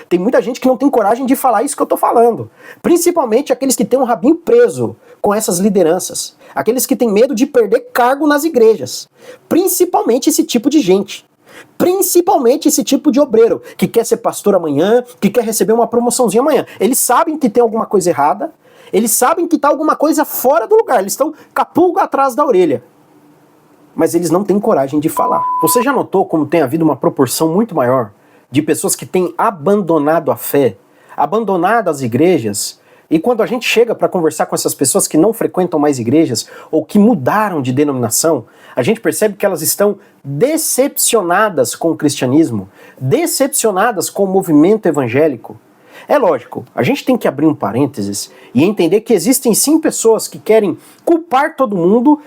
Tem muita gente que não tem coragem de falar isso que eu tô falando. Principalmente aqueles que têm um rabinho preso com essas lideranças. Aqueles que têm medo de perder cargo nas igrejas. Principalmente esse tipo de gente. Principalmente esse tipo de obreiro que quer ser pastor amanhã, que quer receber uma promoçãozinha amanhã. Eles sabem que tem alguma coisa errada, eles sabem que tá alguma coisa fora do lugar, eles estão com a pulga atrás da orelha. Mas eles não têm coragem de falar. Você já notou como tem havido uma proporção muito maior de pessoas que têm abandonado a fé, abandonado as igrejas, e quando a gente chega para conversar com essas pessoas que não frequentam mais igrejas ou que mudaram de denominação, a gente percebe que elas estão decepcionadas com o cristianismo, decepcionadas com o movimento evangélico. É lógico, a gente tem que abrir um parênteses e entender que existem sim pessoas que querem culpar todo mundo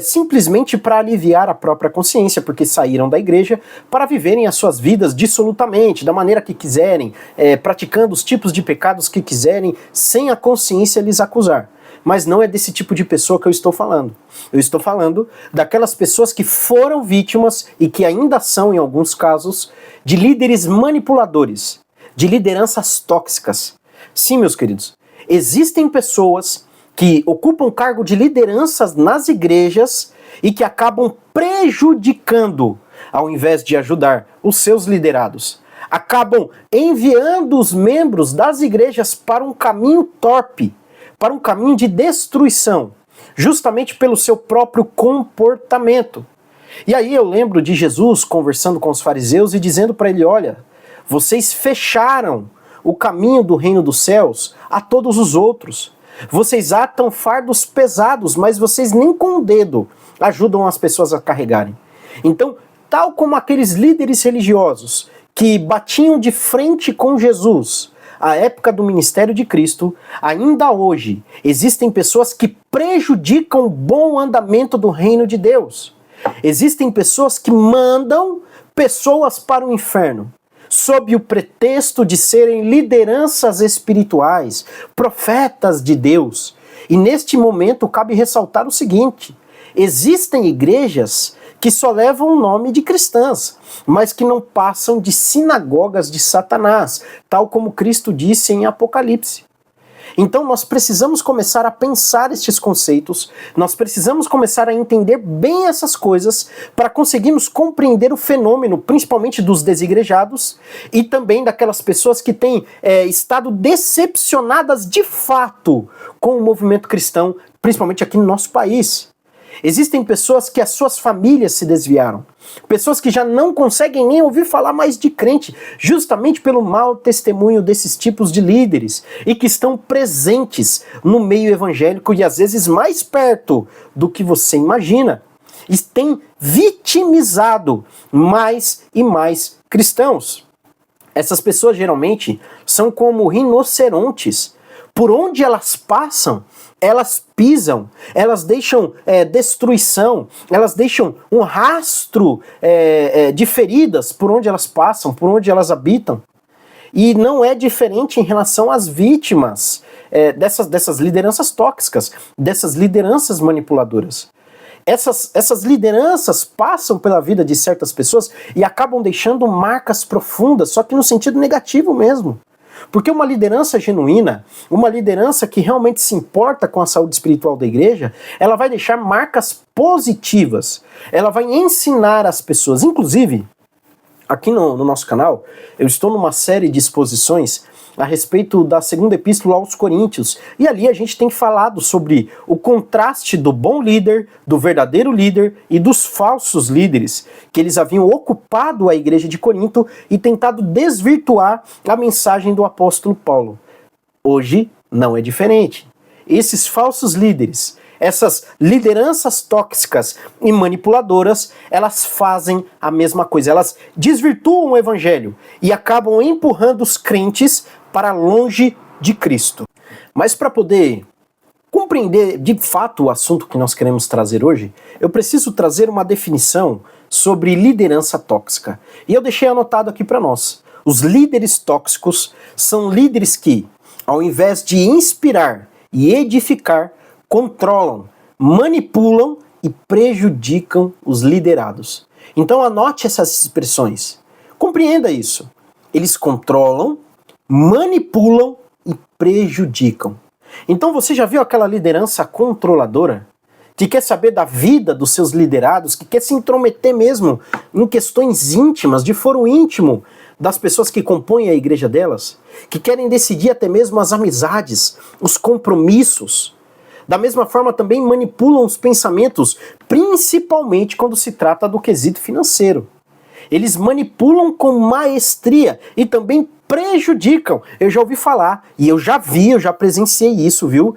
simplesmente para aliviar a própria consciência, porque saíram da igreja para viverem as suas vidas dissolutamente, da maneira que quiserem, praticando os tipos de pecados que quiserem, sem a consciência lhes acusar. Mas não é desse tipo de pessoa que eu estou falando. Eu estou falando daquelas pessoas que foram vítimas e que ainda são, em alguns casos, de líderes manipuladores, de lideranças tóxicas. Sim, meus queridos, existem pessoas que ocupam cargo de lideranças nas igrejas e que acabam prejudicando, ao invés de ajudar os seus liderados. Acabam enviando os membros das igrejas para um caminho torpe, para um caminho de destruição, justamente pelo seu próprio comportamento. E aí eu lembro de Jesus conversando com os fariseus e dizendo para ele, olha, vocês fecharam o caminho do reino dos céus a todos os outros. Vocês atam fardos pesados, mas vocês nem com o dedo ajudam as pessoas a carregarem. Então, tal como aqueles líderes religiosos que batiam de frente com Jesus à época do ministério de Cristo, ainda hoje existem pessoas que prejudicam o bom andamento do reino de Deus. Existem pessoas que mandam pessoas para o inferno, sob o pretexto de serem lideranças espirituais, profetas de Deus. E neste momento cabe ressaltar o seguinte: existem igrejas que só levam o nome de cristãs, mas que não passam de sinagogas de Satanás, tal como Cristo disse em Apocalipse. Então nós precisamos começar a pensar estes conceitos, nós precisamos começar a entender bem essas coisas para conseguirmos compreender o fenômeno, principalmente dos desigrejados e também daquelas pessoas que têm estado decepcionadas de fato com o movimento cristão, principalmente aqui no nosso país. Existem pessoas que as suas famílias se desviaram. Pessoas que já não conseguem nem ouvir falar mais de crente, justamente pelo mau testemunho desses tipos de líderes, e que estão presentes no meio evangélico e às vezes mais perto do que você imagina. E têm vitimizado mais e mais cristãos. Essas pessoas geralmente são como rinocerontes. Por onde elas passam, elas pisam, elas deixam destruição, elas deixam um rastro de feridas por onde elas passam, por onde elas habitam. E não é diferente em relação às vítimas dessas lideranças tóxicas, dessas lideranças manipuladoras. Essas lideranças passam pela vida de certas pessoas e acabam deixando marcas profundas, só que no sentido negativo mesmo. Porque uma liderança genuína, uma liderança que realmente se importa com a saúde espiritual da igreja, ela vai deixar marcas positivas. Ela vai ensinar as pessoas. Inclusive, aqui no nosso canal, eu estou numa série de exposições a respeito da segunda epístola aos Coríntios. E ali a gente tem falado sobre o contraste do bom líder, do verdadeiro líder e dos falsos líderes, que eles haviam ocupado a igreja de Corinto e tentado desvirtuar a mensagem do apóstolo Paulo. Hoje não é diferente. Esses falsos líderes, essas lideranças tóxicas e manipuladoras, elas fazem a mesma coisa. Elas desvirtuam o evangelho e acabam empurrando os crentes para longe de Cristo. Mas para poder compreender de fato o assunto que nós queremos trazer hoje, eu preciso trazer uma definição sobre liderança tóxica. E eu deixei anotado aqui para nós. Os líderes tóxicos são líderes que, ao invés de inspirar e edificar, controlam, manipulam e prejudicam os liderados. Então anote essas expressões. Compreenda isso. Eles controlam, manipulam e prejudicam. Então você já viu aquela liderança controladora? Que quer saber da vida dos seus liderados, que quer se intrometer mesmo em questões íntimas, de foro íntimo das pessoas que compõem a igreja delas, que querem decidir até mesmo as amizades, os compromissos. Da mesma forma também manipulam os pensamentos, principalmente quando se trata do quesito financeiro. Eles manipulam com maestria e também prejudicam. Eu já ouvi falar, e eu já vi, eu já presenciei isso, viu?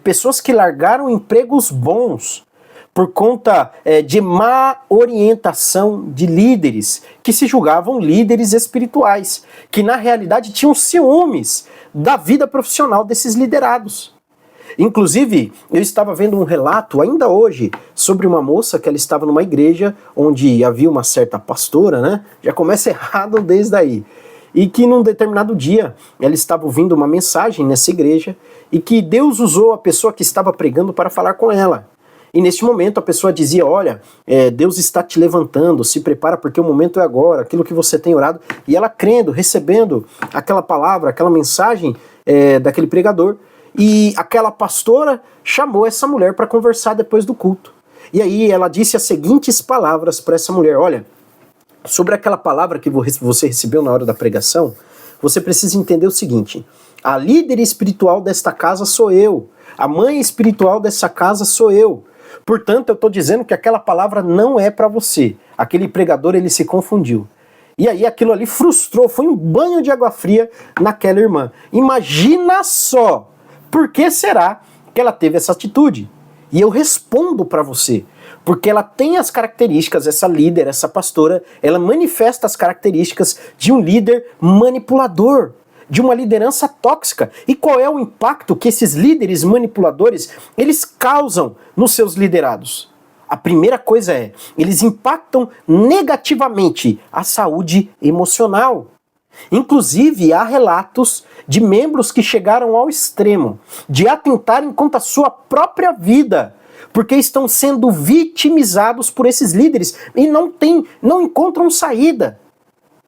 Pessoas que largaram empregos bons por conta de má orientação de líderes, que se julgavam líderes espirituais, que na realidade tinham ciúmes da vida profissional desses liderados. Inclusive, eu estava vendo um relato, ainda hoje, sobre uma moça que ela estava numa igreja onde havia uma certa pastora, né? Já começa errado desde aí. E que num determinado dia, ela estava ouvindo uma mensagem nessa igreja e que Deus usou a pessoa que estava pregando para falar com ela. E neste momento a pessoa dizia, olha, Deus está te levantando, se prepara porque o momento é agora, aquilo que você tem orado. E ela crendo, recebendo aquela palavra, aquela mensagem daquele pregador, e aquela pastora chamou essa mulher para conversar depois do culto. E aí ela disse as seguintes palavras para essa mulher, olha, sobre aquela palavra que você recebeu na hora da pregação, você precisa entender o seguinte, a líder espiritual desta casa sou eu, a mãe espiritual dessa casa sou eu, portanto eu estou dizendo que aquela palavra não é para você. Aquele pregador, ele se confundiu. E aí aquilo ali frustrou, foi um banho de água fria naquela irmã. Imagina só! Por que será que ela teve essa atitude? E eu respondo para você, porque ela tem as características, essa líder, essa pastora, ela manifesta as características de um líder manipulador, de uma liderança tóxica. E qual é o impacto que esses líderes manipuladores, eles causam nos seus liderados? A primeira coisa é, eles impactam negativamente a saúde emocional. Inclusive, há relatos de membros que chegaram ao extremo de atentarem contra a sua própria vida, porque estão sendo vitimizados por esses líderes e não encontram saída.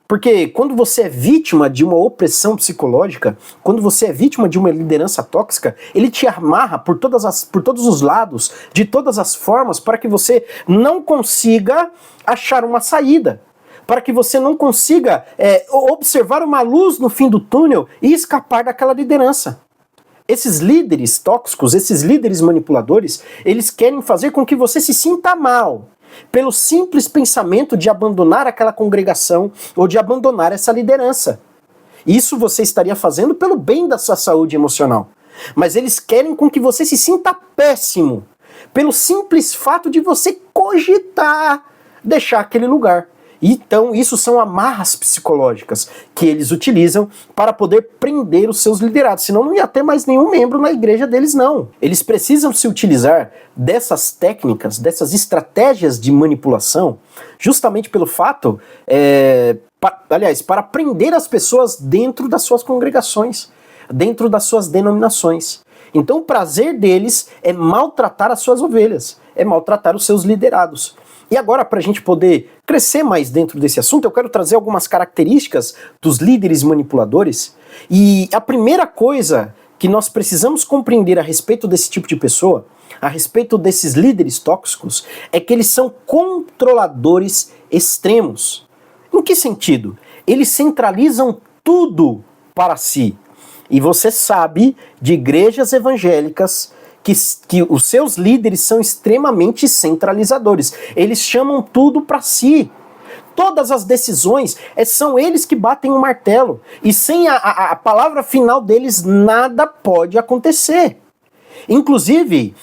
Porque quando você é vítima de uma opressão psicológica, quando você é vítima de uma liderança tóxica, ele te amarra por todos os lados, de todas as formas, para que você não consiga achar uma saída. Para que você não consiga observar uma luz no fim do túnel e escapar daquela liderança. Esses líderes tóxicos, esses líderes manipuladores, eles querem fazer com que você se sinta mal, pelo simples pensamento de abandonar aquela congregação ou de abandonar essa liderança. Isso você estaria fazendo pelo bem da sua saúde emocional. Mas eles querem com que você se sinta péssimo, pelo simples fato de você cogitar deixar aquele lugar. Então, isso são amarras psicológicas que eles utilizam para poder prender os seus liderados. Senão não ia ter mais nenhum membro na igreja deles, não. Eles precisam se utilizar dessas técnicas, dessas estratégias de manipulação, justamente pelo fato, para prender as pessoas dentro das suas congregações, dentro das suas denominações. Então, o prazer deles é maltratar as suas ovelhas, é maltratar os seus liderados. E agora, para a gente poder crescer mais dentro desse assunto, eu quero trazer algumas características dos líderes manipuladores. E a primeira coisa que nós precisamos compreender a respeito desse tipo de pessoa, a respeito desses líderes tóxicos, é que eles são controladores extremos. Em que sentido? Eles centralizam tudo para si. E você sabe de igrejas evangélicas que os seus líderes são extremamente centralizadores. Eles chamam tudo para si. Todas as decisões são eles que batem o martelo. E sem a palavra final deles, nada pode acontecer. Inclusive,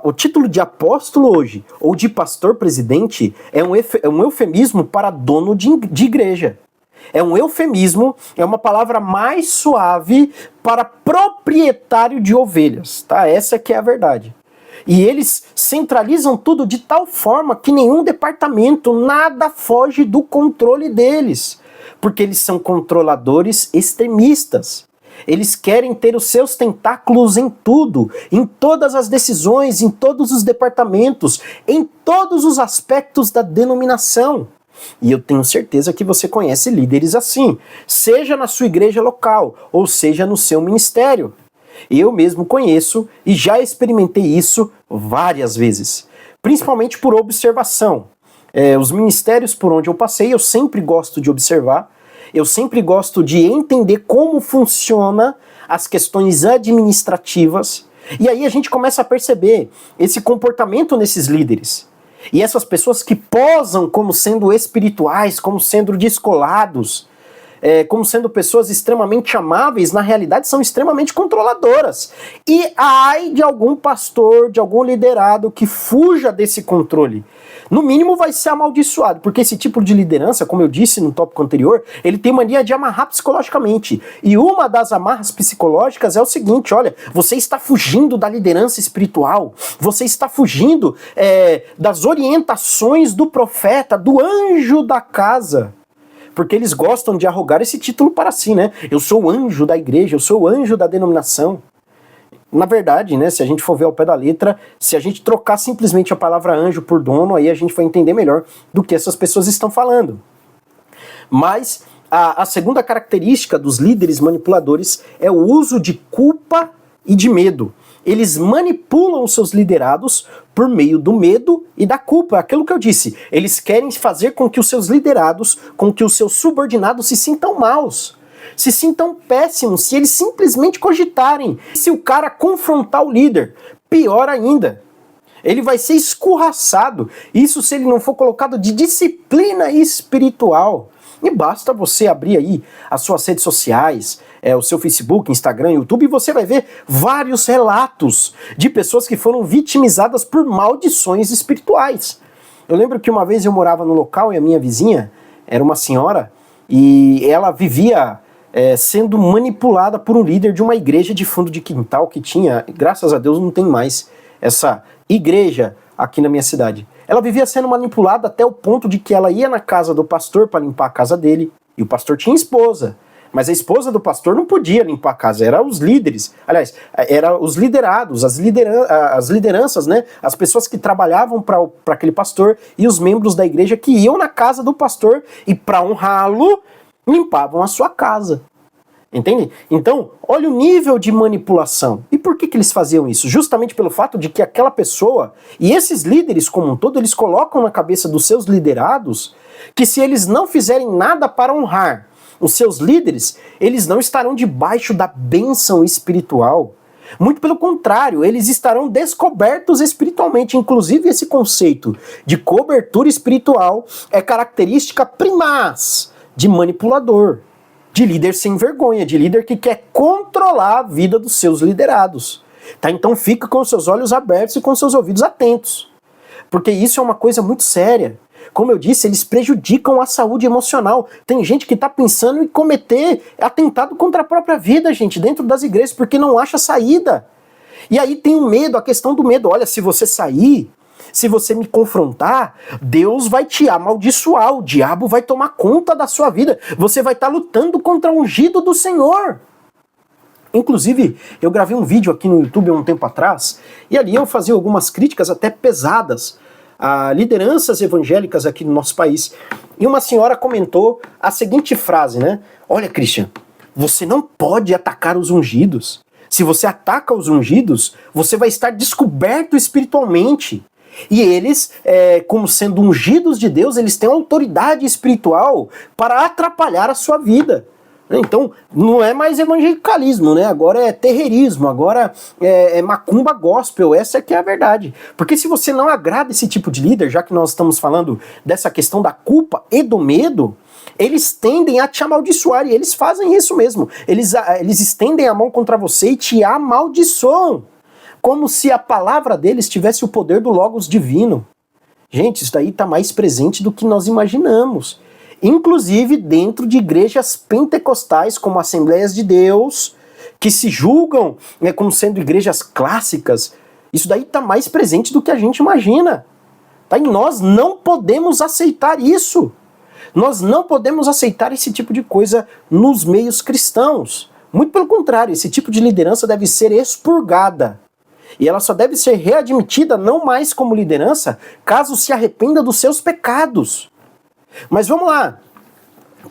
o título de apóstolo hoje, ou de pastor presidente, é um eufemismo para dono de igreja. É um eufemismo, é uma palavra mais suave para proprietário de ovelhas, tá? Essa que é a verdade. E eles centralizam tudo de tal forma que nenhum departamento, nada foge do controle deles. Porque eles são controladores extremistas. Eles querem ter os seus tentáculos em tudo, em todas as decisões, em todos os departamentos, em todos os aspectos da denominação. E eu tenho certeza que você conhece líderes assim, seja na sua igreja local, ou seja no seu ministério. Eu mesmo conheço e já experimentei isso várias vezes, principalmente por observação. Os ministérios por onde eu passei, eu sempre gosto de observar, eu sempre gosto de entender como funciona as questões administrativas, e aí a gente começa a perceber esse comportamento nesses líderes. E essas pessoas que posam como sendo espirituais, como sendo descolados, como sendo pessoas extremamente amáveis, na realidade são extremamente controladoras. E ai de algum pastor, de algum liderado que fuja desse controle. No mínimo vai ser amaldiçoado, porque esse tipo de liderança, como eu disse no tópico anterior, ele tem mania de amarrar psicologicamente. E uma das amarras psicológicas é o seguinte, olha, você está fugindo da liderança espiritual, você está fugindo das orientações do profeta, do anjo da casa. Porque eles gostam de arrogar esse título para si, né? Eu sou o anjo da igreja, eu sou o anjo da denominação. Na verdade, né, se a gente for ver ao pé da letra, se a gente trocar simplesmente a palavra anjo por dono, aí a gente vai entender melhor do que essas pessoas estão falando. Mas a segunda característica dos líderes manipuladores é o uso de culpa e de medo. Eles manipulam os seus liderados por meio do medo e da culpa. Aquilo que eu disse, eles querem fazer com que os seus liderados, com que os seus subordinados se sintam maus, se sintam péssimos, se eles simplesmente cogitarem. Se o cara confrontar o líder, pior ainda, ele vai ser escorraçado. Isso se ele não for colocado de disciplina espiritual. E basta você abrir aí as suas redes sociais, o seu Facebook, Instagram, YouTube, e você vai ver vários relatos de pessoas que foram vitimizadas por maldições espirituais. Eu lembro que uma vez eu morava no local e a minha vizinha era uma senhora e ela vivia sendo manipulada por um líder de uma igreja de fundo de quintal que tinha, graças a Deus não tem mais essa igreja aqui na minha cidade. Ela vivia sendo manipulada até o ponto de que ela ia na casa do pastor para limpar a casa dele, e o pastor tinha esposa, mas a esposa do pastor não podia limpar a casa, eram os líderes, aliás, eram os liderados, as lideranças, né, as pessoas que trabalhavam para aquele pastor e os membros da igreja que iam na casa do pastor e para honrá-lo, limpavam a sua casa. Entende? Então, olha o nível de manipulação. E por que eles faziam isso? Justamente pelo fato de que aquela pessoa, e esses líderes como um todo, eles colocam na cabeça dos seus liderados que se eles não fizerem nada para honrar os seus líderes, eles não estarão debaixo da bênção espiritual. Muito pelo contrário, eles estarão descobertos espiritualmente. Inclusive, esse conceito de cobertura espiritual é característica primaz de manipulador, de líder sem vergonha, de líder que quer controlar a vida dos seus liderados. Tá? Então fica com os seus olhos abertos e com os seus ouvidos atentos. Porque isso é uma coisa muito séria. Como eu disse, eles prejudicam a saúde emocional. Tem gente que está pensando em cometer atentado contra a própria vida, gente, dentro das igrejas, porque não acha saída. E aí tem o medo, a questão do medo. Olha, se você sair, se você me confrontar, Deus vai te amaldiçoar, o diabo vai tomar conta da sua vida, você vai estar lutando contra o ungido do Senhor. Inclusive, eu gravei um vídeo aqui no YouTube há um tempo atrás, e ali eu fazia algumas críticas até pesadas a lideranças evangélicas aqui no nosso país. E uma senhora comentou a seguinte frase, né? Olha, Christian, você não pode atacar os ungidos. Se você ataca os ungidos, você vai estar descoberto espiritualmente. E eles, como sendo ungidos de Deus, eles têm autoridade espiritual para atrapalhar a sua vida. Então, não é mais evangelicalismo, né? Agora é terreirismo, agora é macumba gospel, essa é que é a verdade. Porque se você não agrada esse tipo de líder, já que nós estamos falando dessa questão da culpa e do medo, eles tendem a te amaldiçoar, e eles fazem isso mesmo. Eles estendem a mão contra você e te amaldiçoam, como se a palavra deles tivesse o poder do Logos divino. Gente, isso daí está mais presente do que nós imaginamos. Inclusive dentro de igrejas pentecostais, como Assembleias de Deus, que se julgam como sendo igrejas clássicas. Isso daí está mais presente do que a gente imagina. Tá? E nós não podemos aceitar isso. Nós não podemos aceitar esse tipo de coisa nos meios cristãos. Muito pelo contrário, esse tipo de liderança deve ser expurgada. E ela só deve ser readmitida não mais como liderança caso se arrependa dos seus pecados. Mas vamos lá.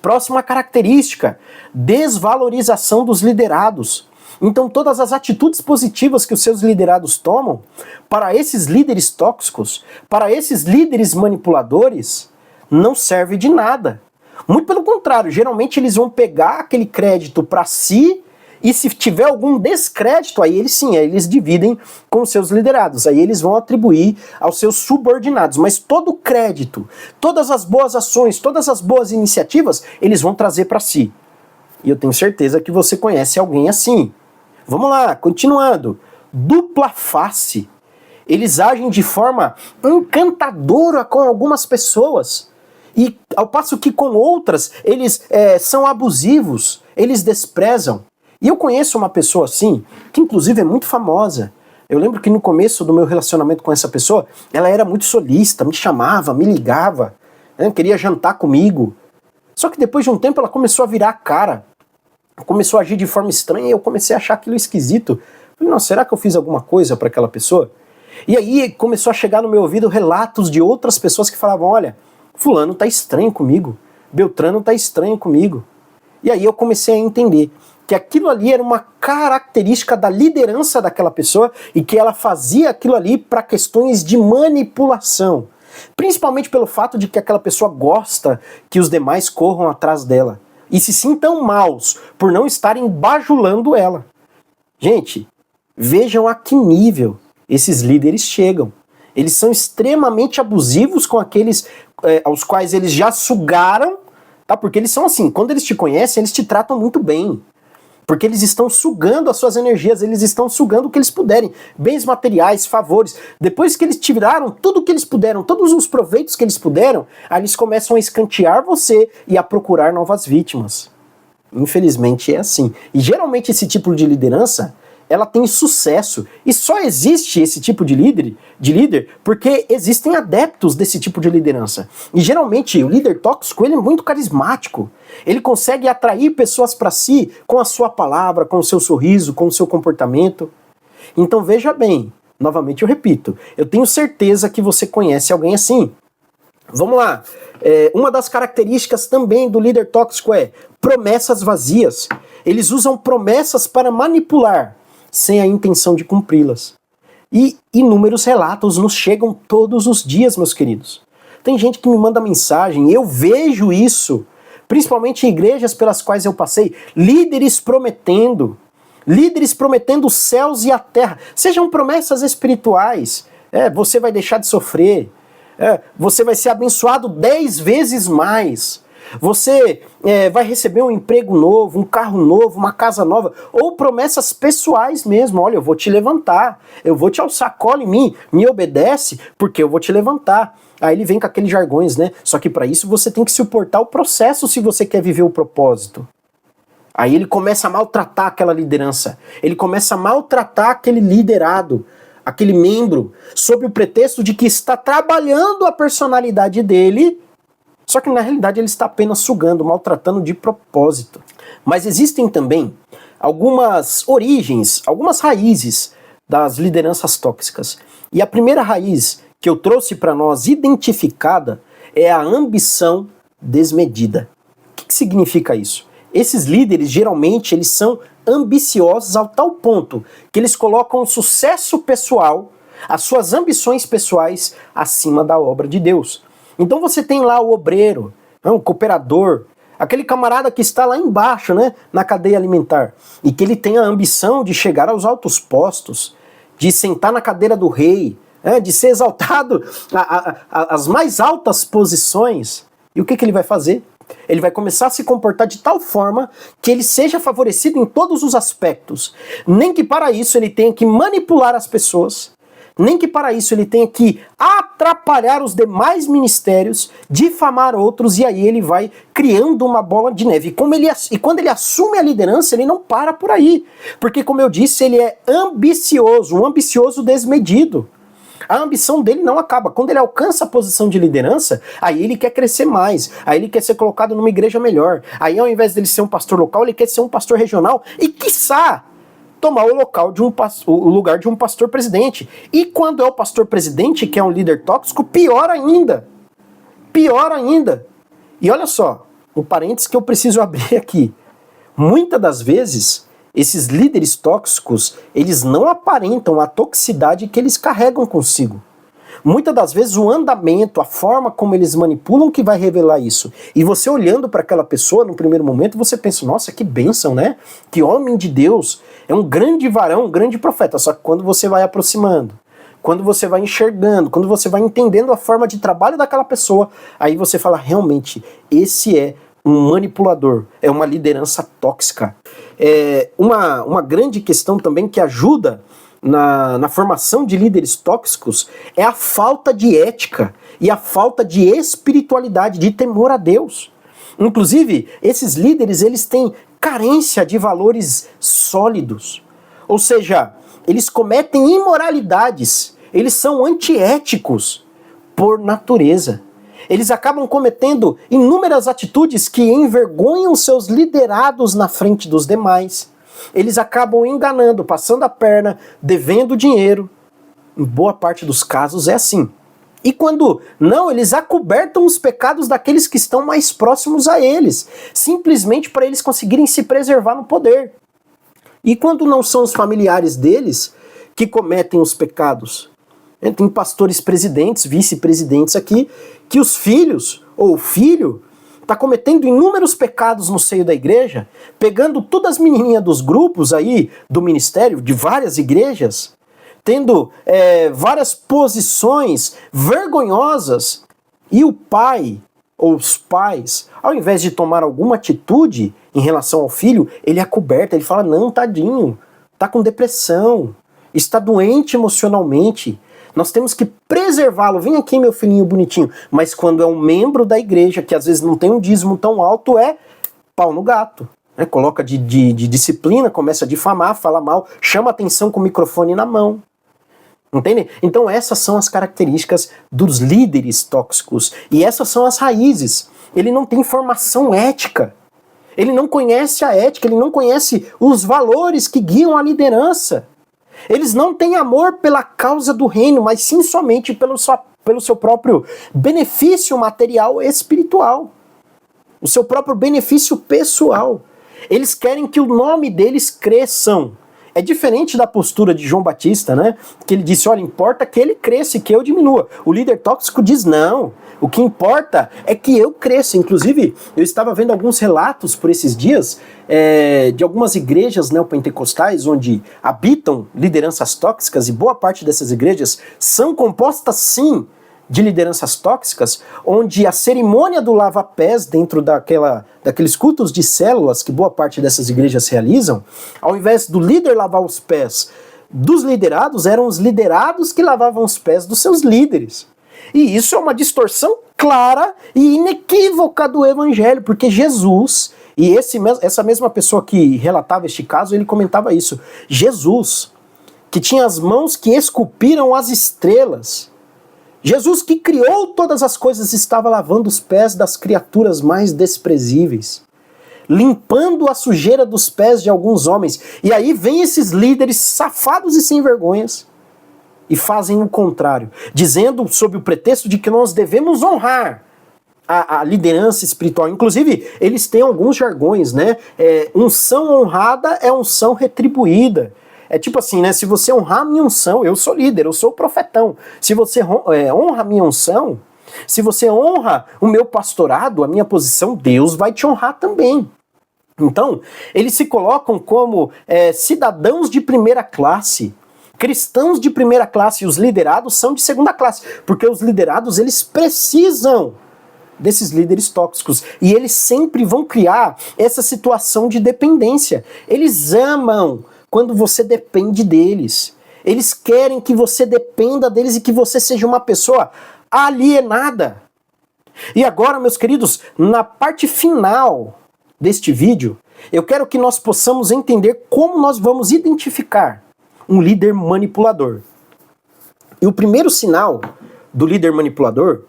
Próxima característica, desvalorização dos liderados. Então todas as atitudes positivas que os seus liderados tomam, para esses líderes tóxicos, para esses líderes manipuladores, não serve de nada. Muito pelo contrário, geralmente eles vão pegar aquele crédito para si, e se tiver algum descrédito, aí eles sim, aí eles dividem com os seus liderados, aí eles vão atribuir aos seus subordinados, mas todo o crédito, todas as boas ações, todas as boas iniciativas, eles vão trazer para si. E eu tenho certeza que você conhece alguém assim. Vamos lá, continuando. Dupla face. Eles agem de forma encantadora com algumas pessoas, e ao passo que com outras, eles são abusivos, eles desprezam. E eu conheço uma pessoa assim, que inclusive é muito famosa. Eu lembro que no começo do meu relacionamento com essa pessoa, ela era muito solícita, me chamava, me ligava, né, queria jantar comigo. Só que depois de um tempo ela começou a virar a cara, começou a agir de forma estranha e eu comecei a achar aquilo esquisito. Falei, nossa, será que eu fiz alguma coisa para aquela pessoa? E aí começou a chegar no meu ouvido relatos de outras pessoas que falavam, olha, fulano tá estranho comigo, Beltrano tá estranho comigo. E aí eu comecei a entender que aquilo ali era uma característica da liderança daquela pessoa e que ela fazia aquilo ali para questões de manipulação. Principalmente pelo fato de que aquela pessoa gosta que os demais corram atrás dela e se sintam maus por não estarem bajulando ela. Gente, vejam a que nível esses líderes chegam. Eles são extremamente abusivos com aqueles aos quais eles já sugaram, tá? Porque eles são assim, quando eles te conhecem, eles te tratam muito bem. Porque eles estão sugando as suas energias, eles estão sugando o que eles puderem, bens materiais, favores. Depois que eles tiraram tudo o que eles puderam, todos os proveitos que eles puderam, aí eles começam a escantear você e a procurar novas vítimas. Infelizmente é assim. E geralmente esse tipo de liderança, ela tem sucesso. E só existe esse tipo de líder porque existem adeptos desse tipo de liderança. E geralmente o líder tóxico, ele é muito carismático. Ele consegue atrair pessoas para si com a sua palavra, com o seu sorriso, com o seu comportamento. Então veja bem, novamente eu repito, eu tenho certeza que você conhece alguém assim. Vamos lá. Uma das características também do líder tóxico é promessas vazias. Eles usam promessas para manipular, sem a intenção de cumpri-las. E inúmeros relatos nos chegam todos os dias, meus queridos. Tem gente que me manda mensagem, eu vejo isso, principalmente em igrejas pelas quais eu passei, líderes prometendo os céus e a terra. Sejam promessas espirituais. Você vai deixar de sofrer. Você vai ser abençoado 10 vezes mais. Você vai receber um emprego novo, um carro novo, uma casa nova, ou promessas pessoais mesmo. Olha, eu vou te levantar, eu vou te alçar, cola em mim, me obedece, porque eu vou te levantar. Aí ele vem com aqueles jargões, né? Só que para isso você tem que suportar o processo se você quer viver o propósito. Aí ele começa a maltratar aquela liderança, ele começa a maltratar aquele liderado, aquele membro, sob o pretexto de que está trabalhando a personalidade dele. Só que na realidade ele está apenas sugando, maltratando de propósito. Mas existem também algumas origens, algumas raízes das lideranças tóxicas. E a primeira raiz que eu trouxe para nós identificada é a ambição desmedida. O que significa isso? Esses líderes geralmente eles são ambiciosos ao tal ponto que eles colocam o sucesso pessoal, as suas ambições pessoais acima da obra de Deus. Então você tem lá o obreiro, o cooperador, aquele camarada que está lá embaixo, né, na cadeia alimentar, e que ele tem a ambição de chegar aos altos postos, de sentar na cadeira do rei, de ser exaltado às mais altas posições. E o que ele vai fazer? Ele vai começar a se comportar de tal forma que ele seja favorecido em todos os aspectos. Nem que para isso ele tenha que manipular as pessoas, nem que para isso ele tenha que atrapalhar os demais ministérios, difamar outros, e aí ele vai criando uma bola de neve. E quando ele assume a liderança, ele não para por aí. Porque, como eu disse, ele é ambicioso, um ambicioso desmedido. A ambição dele não acaba. Quando ele alcança a posição de liderança, aí ele quer crescer mais, aí ele quer ser colocado numa igreja melhor. Aí ao invés dele ser um pastor local, ele quer ser um pastor regional e, quiçá, tomar o lugar de um pastor presidente. E quando é o pastor presidente, que é um líder tóxico, pior ainda. Pior ainda. E olha só, um parênteses que eu preciso abrir aqui. Muitas das vezes, esses líderes tóxicos, eles não aparentam a toxicidade que eles carregam consigo. Muitas das vezes o andamento, a forma como eles manipulam que vai revelar isso. E você olhando para aquela pessoa no primeiro momento, você pensa, nossa, que bênção, né? Que homem de Deus, é um grande varão, um grande profeta. Só que quando você vai aproximando, quando você vai enxergando, quando você vai entendendo a forma de trabalho daquela pessoa, aí você fala, realmente, esse é um manipulador, é uma liderança tóxica. Uma grande questão também que ajuda na formação de líderes tóxicos é a falta de ética e a falta de espiritualidade, de temor a Deus. Inclusive, esses líderes, eles têm carência de valores sólidos. Ou seja, eles cometem imoralidades, eles são antiéticos por natureza. Eles acabam cometendo inúmeras atitudes que envergonham seus liderados na frente dos demais. Eles acabam enganando, passando a perna, devendo dinheiro. Em boa parte dos casos é assim. E quando não, eles acobertam os pecados daqueles que estão mais próximos a eles, simplesmente para eles conseguirem se preservar no poder. E quando não são os familiares deles que cometem os pecados? Tem pastores presidentes, vice-presidentes aqui, que os filhos, ou o filho, está cometendo inúmeros pecados no seio da igreja, pegando todas as menininhas dos grupos aí, do ministério, de várias igrejas, tendo várias posições vergonhosas, e o pai, ou os pais, ao invés de tomar alguma atitude em relação ao filho, ele acoberta, ele fala, não, tadinho, tá com depressão, está doente emocionalmente, nós temos que preservá-lo. Vem aqui, meu filhinho bonitinho. Mas quando é um membro da igreja, que às vezes não tem um dízimo tão alto, é pau no gato. Né? Coloca de disciplina, começa a difamar, fala mal, chama atenção com o microfone na mão. Entende? Então essas são as características dos líderes tóxicos. E essas são as raízes. Ele não tem formação ética. Ele não conhece a ética, ele não conhece os valores que guiam a liderança. Eles não têm amor pela causa do reino, mas sim somente pelo seu próprio benefício material e espiritual. O seu próprio benefício pessoal. Eles querem que o nome deles cresçam. É diferente da postura de João Batista, né? Que ele disse, olha, importa que ele cresça e que eu diminua. O líder tóxico diz, não, o que importa é que eu cresça. Inclusive, eu estava vendo alguns relatos por esses dias de algumas igrejas neopentecostais onde habitam lideranças tóxicas, e boa parte dessas igrejas são compostas, sim, de lideranças tóxicas, onde a cerimônia do lava-pés dentro daqueles cultos de células que boa parte dessas igrejas realizam, ao invés do líder lavar os pés dos liderados, eram os liderados que lavavam os pés dos seus líderes. E isso é uma distorção clara e inequívoca do evangelho, porque Jesus, e essa mesma pessoa que relatava este caso, ele comentava isso, Jesus, que tinha as mãos que esculpiram as estrelas, Jesus que criou todas as coisas estava lavando os pés das criaturas mais desprezíveis, limpando a sujeira dos pés de alguns homens. E aí vem esses líderes safados e sem vergonhas e fazem o contrário, dizendo sob o pretexto de que nós devemos honrar a liderança espiritual. Inclusive, eles têm alguns jargões, né? Unção honrada é unção retribuída. É tipo assim, né? Se você honrar a minha unção, eu sou líder, eu sou o profetão. Se você honra a minha unção, se você honra o meu pastorado, a minha posição, Deus vai te honrar também. Então, eles se colocam como cidadãos de primeira classe, cristãos de primeira classe, e os liderados são de segunda classe, porque os liderados, eles precisam desses líderes tóxicos, e eles sempre vão criar essa situação de dependência. Eles amam quando você depende deles. Eles querem que você dependa deles e que você seja uma pessoa alienada. E agora, meus queridos, na parte final deste vídeo, eu quero que nós possamos entender como nós vamos identificar um líder manipulador. E o primeiro sinal do líder manipulador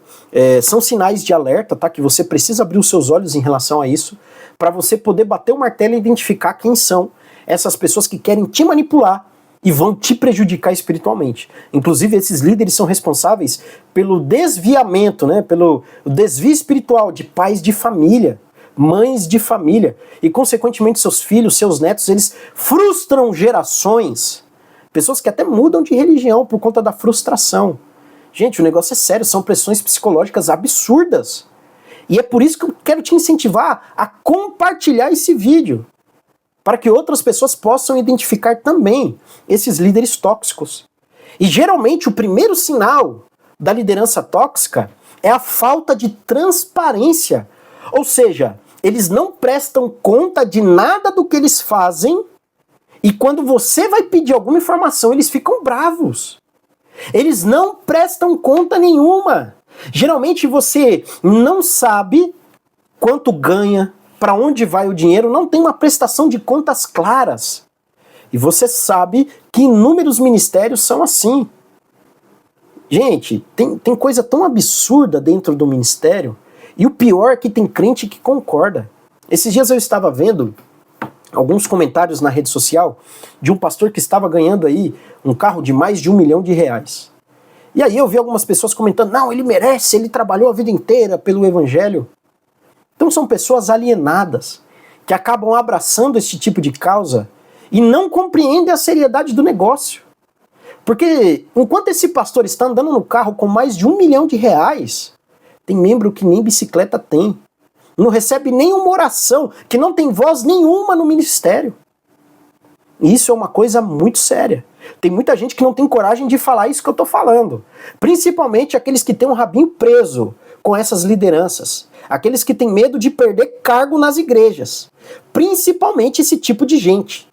são sinais de alerta, tá? Que você precisa abrir os seus olhos em relação a isso, para você poder bater o martelo e identificar quem são essas pessoas que querem te manipular e vão te prejudicar espiritualmente. Inclusive, esses líderes são responsáveis pelo desviamento, né, pelo desvio espiritual de pais de família, mães de família, e consequentemente seus filhos, seus netos, eles frustram gerações, pessoas que até mudam de religião por conta da frustração. Gente, o negócio é sério, são pressões psicológicas absurdas. E é por isso que eu quero te incentivar a compartilhar esse vídeo, para que outras pessoas possam identificar também esses líderes tóxicos. E geralmente o primeiro sinal da liderança tóxica é a falta de transparência. Ou seja, eles não prestam conta de nada do que eles fazem, e quando você vai pedir alguma informação, eles ficam bravos. Eles não prestam conta nenhuma. Geralmente você não sabe quanto ganha, para onde vai o dinheiro, não tem uma prestação de contas claras. E você sabe que inúmeros ministérios são assim. Gente, tem coisa tão absurda dentro do ministério, e o pior é que tem crente que concorda. Esses dias eu estava vendo alguns comentários na rede social de um pastor que estava ganhando aí um carro de mais de R$1 milhão. E aí eu vi algumas pessoas comentando, não, ele merece, ele trabalhou a vida inteira pelo evangelho. Então são pessoas alienadas, que acabam abraçando esse tipo de causa e não compreendem a seriedade do negócio. Porque enquanto esse pastor está andando no carro com mais de R$1 milhão, tem membro que nem bicicleta tem. Não recebe nenhuma oração, que não tem voz nenhuma no ministério. E isso é uma coisa muito séria. Tem muita gente que não tem coragem de falar isso que eu estou falando. Principalmente aqueles que têm um rabinho preso com essas lideranças. Aqueles que têm medo de perder cargo nas igrejas. Principalmente esse tipo de gente.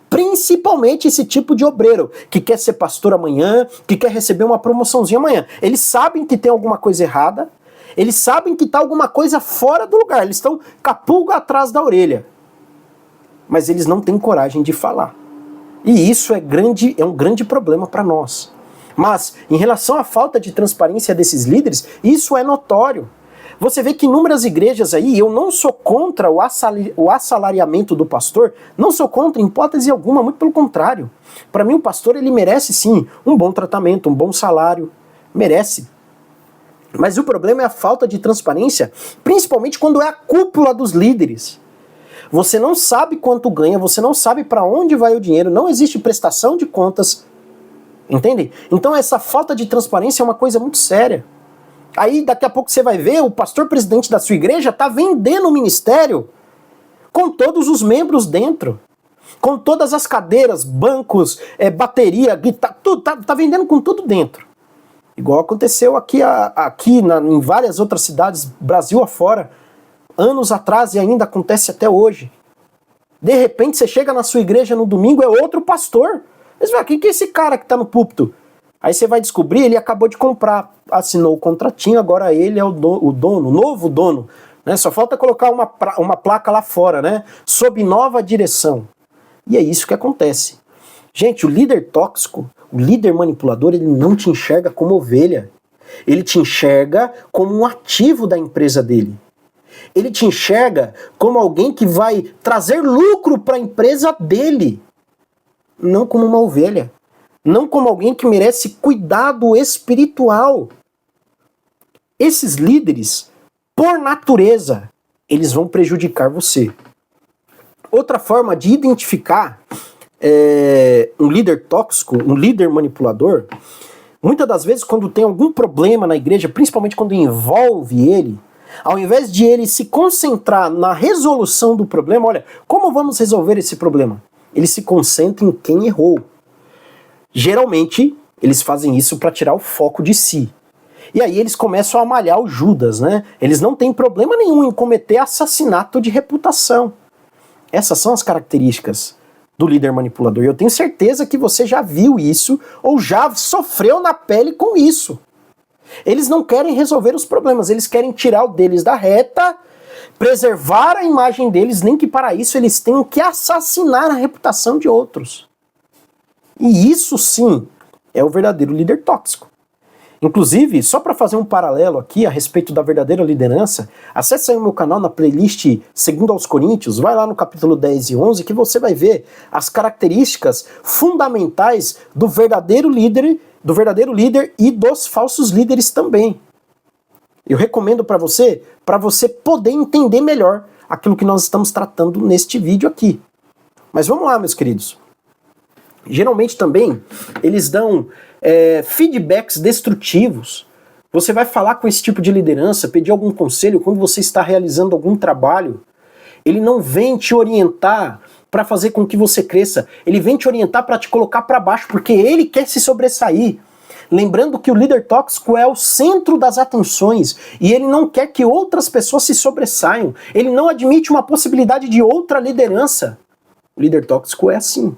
Principalmente esse tipo de obreiro que quer ser pastor amanhã, que quer receber uma promoçãozinha amanhã. Eles sabem que tem alguma coisa errada, eles sabem que está alguma coisa fora do lugar, eles estão com a pulga atrás da orelha. Mas eles não têm coragem de falar. E isso é um grande problema para nós. Mas, em relação à falta de transparência desses líderes, isso é notório. Você vê que inúmeras igrejas aí, eu não sou contra o assalariamento do pastor, não sou contra em hipótese alguma, muito pelo contrário. Para mim o pastor ele merece sim um bom tratamento, um bom salário, merece. Mas o problema é a falta de transparência, principalmente quando é a cúpula dos líderes. Você não sabe quanto ganha, você não sabe para onde vai o dinheiro, não existe prestação de contas, entende? Então essa falta de transparência é uma coisa muito séria. Aí daqui a pouco você vai ver o pastor presidente da sua igreja tá vendendo o ministério com todos os membros dentro, com todas as cadeiras, bancos, bateria, guitarra, tudo, tá vendendo com tudo dentro. Igual aconteceu em várias outras cidades, Brasil afora, anos atrás e ainda acontece até hoje. De repente você chega na sua igreja no domingo, é outro pastor. Mas vai, quem que é esse cara que tá no púlpito? Aí você vai descobrir, ele acabou de comprar, assinou o contratinho, agora ele é o dono, o novo dono. Né? Só falta colocar uma placa lá fora, né? Sob nova direção. E é isso que acontece. Gente, o líder tóxico, o líder manipulador, ele não te enxerga como ovelha. Ele te enxerga como um ativo da empresa dele. Ele te enxerga como alguém que vai trazer lucro para a empresa dele. Não como uma ovelha. Não como alguém que merece cuidado espiritual. Esses líderes, por natureza, eles vão prejudicar você. Outra forma de identificar um líder tóxico, um líder manipulador, muitas das vezes quando tem algum problema na igreja, principalmente quando envolve ele, ao invés de ele se concentrar na resolução do problema, olha, como vamos resolver esse problema? Ele se concentra em quem errou. Geralmente, eles fazem isso para tirar o foco de si. E aí eles começam a malhar o Judas, né? Eles não têm problema nenhum em cometer assassinato de reputação. Essas são as características do líder manipulador. E eu tenho certeza que você já viu isso ou já sofreu na pele com isso. Eles não querem resolver os problemas, eles querem tirar o deles da reta, preservar a imagem deles, nem que para isso eles tenham que assassinar a reputação de outros. E isso sim é o verdadeiro líder tóxico. Inclusive, só para fazer um paralelo aqui a respeito da verdadeira liderança, acesse aí o meu canal na playlist Segundo aos Coríntios, vai lá no capítulo 10 e 11 que você vai ver as características fundamentais do verdadeiro líder e dos falsos líderes também. Eu recomendo para você poder entender melhor aquilo que nós estamos tratando neste vídeo aqui. Mas vamos lá, meus queridos. Geralmente também eles dão feedbacks destrutivos. Você vai falar com esse tipo de liderança, pedir algum conselho quando você está realizando algum trabalho. Ele não vem te orientar para fazer com que você cresça. Ele vem te orientar para te colocar para baixo, porque ele quer se sobressair. Lembrando que o líder tóxico é o centro das atenções e ele não quer que outras pessoas se sobressaiam. Ele não admite uma possibilidade de outra liderança. O líder tóxico é assim.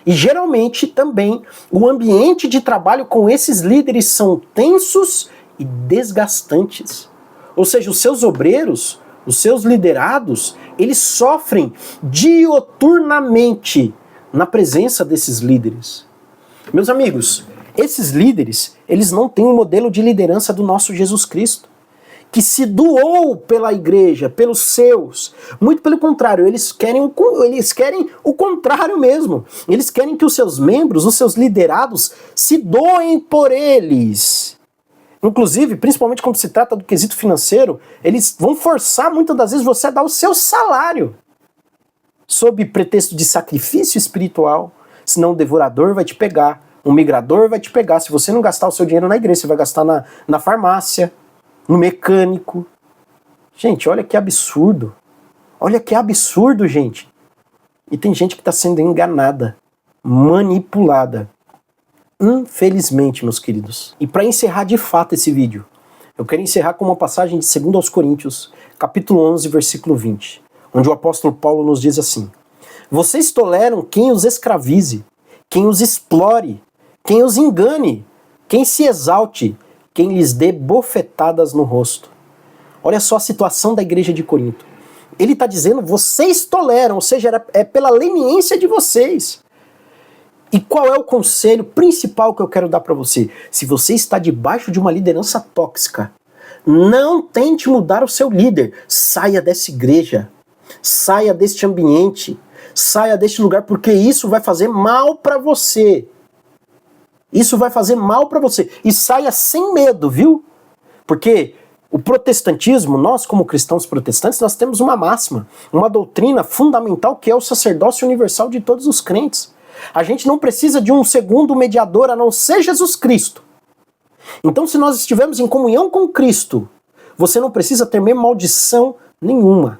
E geralmente também o ambiente de trabalho com esses líderes são tensos e desgastantes. Ou seja, os seus obreiros, os seus liderados, eles sofrem dioturnamente na presença desses líderes. Meus amigos, esses líderes, eles não têm um modelo de liderança do nosso Jesus Cristo, que se doou pela igreja, pelos seus. Muito pelo contrário, eles querem o contrário mesmo. Eles querem que os seus membros, os seus liderados, se doem por eles. Inclusive, principalmente quando se trata do quesito financeiro, eles vão forçar muitas das vezes você a dar o seu salário, sob pretexto de sacrifício espiritual, senão o devorador vai te pegar, um migrador vai te pegar. Se você não gastar o seu dinheiro na igreja, você vai gastar na farmácia, no mecânico. Gente, olha que absurdo. Olha que absurdo, gente. E tem gente que está sendo enganada, manipulada. Infelizmente, meus queridos. E para encerrar de fato esse vídeo, eu quero encerrar com uma passagem de 2 aos Coríntios, capítulo 11, versículo 20, onde o apóstolo Paulo nos diz assim: vocês toleram quem os escravize, quem os explore, quem os engane, quem se exalte, quem lhes dê bofetadas no rosto. Olha só a situação da igreja de Corinto. Ele está dizendo, vocês toleram, ou seja, é pela leniência de vocês. E qual é o conselho principal que eu quero dar para você? Se você está debaixo de uma liderança tóxica, não tente mudar o seu líder. Saia dessa igreja, saia deste ambiente, saia deste lugar, porque isso vai fazer mal para você. Isso vai fazer mal para você. E saia sem medo, viu? Porque o protestantismo, nós como cristãos protestantes, nós temos uma máxima, uma doutrina fundamental que é o sacerdócio universal de todos os crentes. A gente não precisa de um segundo mediador a não ser Jesus Cristo. Então, se nós estivermos em comunhão com Cristo, você não precisa temer maldição nenhuma.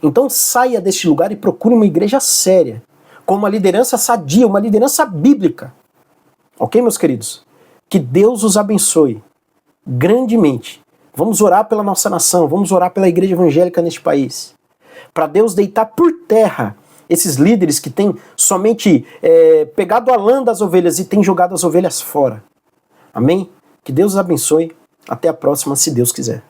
Então saia deste lugar e procure uma igreja séria, com uma liderança sadia, uma liderança bíblica. Ok, meus queridos? Que Deus os abençoe grandemente. Vamos orar pela nossa nação, vamos orar pela igreja evangélica neste país. Para Deus deitar por terra esses líderes que têm somente pegado a lã das ovelhas e têm jogado as ovelhas fora. Amém? Que Deus os abençoe. Até a próxima, se Deus quiser.